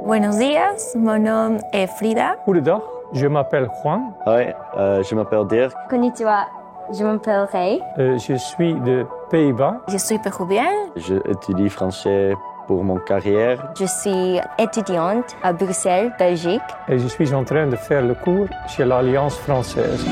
Buenos días, mon nom est Frida. Goedendag, je m'appelle Juan. Hoi, je m'appelle Dirk. Konnichiwa, je m'appelle Rei. Je suis de Pays-Bas. Je suis péruvienne. Je étudie français pour mon carrière. Je suis étudiante à Bruxelles, Belgique. Et je suis en train de faire le cours chez l'Alliance française.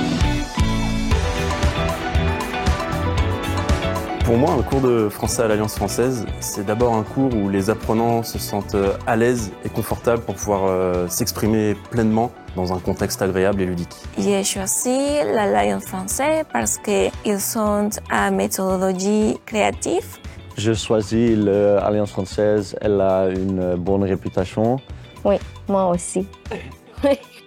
Pour moi, un cours de français à l'Alliance française, c'est d'abord un cours où les apprenants se sentent à l'aise et confortables pour pouvoir s'exprimer pleinement dans un contexte agréable et ludique. J'ai choisi l'Alliance française parce qu'ils ont une méthodologie créative. Je choisis l'Alliance française, elle a une bonne réputation. Oui, moi aussi.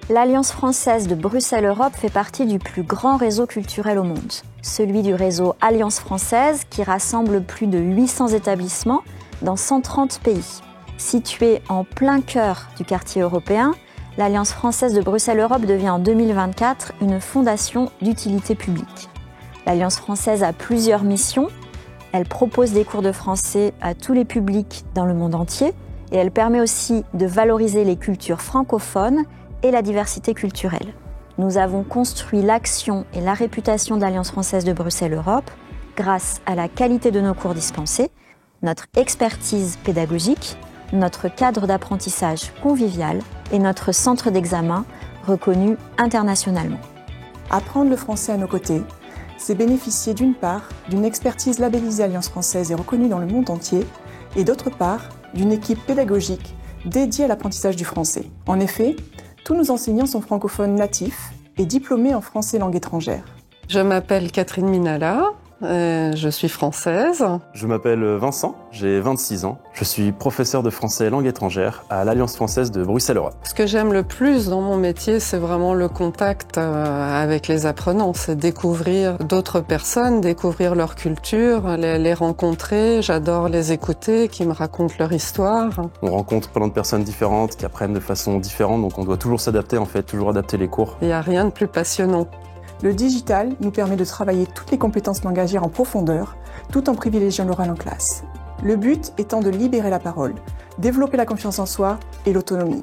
L'Alliance française de Bruxelles-Europe fait partie du plus grand réseau culturel au monde, celui du réseau Alliance française qui rassemble plus de 800 établissements dans 130 pays. Située en plein cœur du quartier européen, l'Alliance française de Bruxelles-Europe devient en 2024 une fondation d'utilité publique. L'Alliance française a plusieurs missions. Elle propose des cours de français à tous les publics dans le monde entier et elle permet aussi de valoriser les cultures francophones et la diversité culturelle. Nous avons construit l'action et la réputation de l'Alliance française de Bruxelles-Europe grâce à la qualité de nos cours dispensés, notre expertise pédagogique, notre cadre d'apprentissage convivial et notre centre d'examen reconnu internationalement. Apprendre le français à nos côtés, c'est bénéficier d'une part d'une expertise labellisée Alliance française et reconnue dans le monde entier, et d'autre part d'une équipe pédagogique dédiée à l'apprentissage du français. En effet, tous nos enseignants sont francophones natifs et diplômés en français langue étrangère. Je m'appelle Catherine Minala, je suis française. Je m'appelle Vincent, j'ai 26 ans. Je suis professeur de français langue étrangère à l'Alliance française de Bruxelles-Europe. Ce que j'aime le plus dans mon métier, c'est vraiment le contact avec les apprenants. C'est découvrir d'autres personnes, découvrir leur culture, les rencontrer. J'adore les écouter, qui me racontent leur histoire. On rencontre plein de personnes différentes qui apprennent de façon différente, donc on doit toujours s'adapter en fait, toujours adapter les cours. Il n'y a rien de plus passionnant. Le digital nous permet de travailler toutes les compétences langagières en profondeur, tout en privilégiant l'oral en classe. Le but étant de libérer la parole, développer la confiance en soi et l'autonomie.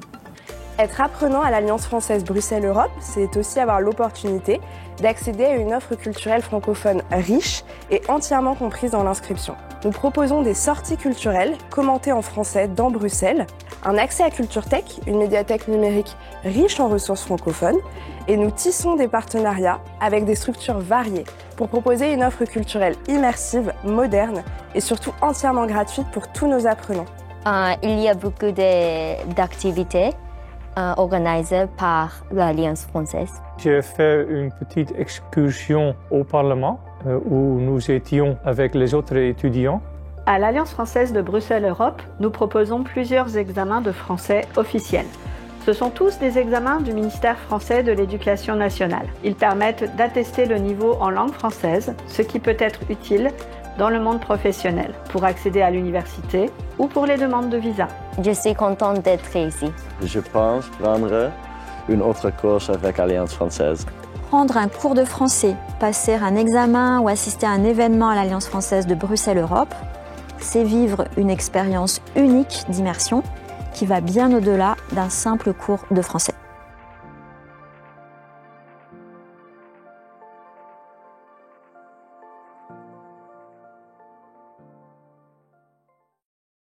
Être apprenant à l'Alliance française Bruxelles-Europe, c'est aussi avoir l'opportunité d'accéder à une offre culturelle francophone riche et entièrement comprise dans l'inscription. Nous proposons des sorties culturelles commentées en français dans Bruxelles, un accès à Culture Tech, une médiathèque numérique riche en ressources francophones, et nous tissons des partenariats avec des structures variées pour proposer une offre culturelle immersive, moderne et surtout entièrement gratuite pour tous nos apprenants. Il y a beaucoup d'activités organisées par l'Alliance française. J'ai fait une petite excursion au Parlement où nous étions avec les autres étudiants. À l'Alliance française de Bruxelles-Europe, nous proposons plusieurs examens de français officiels. Ce sont tous des examens du ministère français de l'Éducation nationale. Ils permettent d'attester le niveau en langue française, ce qui peut être utile dans le monde professionnel, pour accéder à l'université ou pour les demandes de visa. Je suis contente d'être ici. Je pense prendre une autre course avec Alliance française. Prendre un cours de français, passer un examen ou assister à un événement à l'Alliance française de Bruxelles-Europe, c'est vivre une expérience unique d'immersion qui va bien au-delà d'un simple cours de français.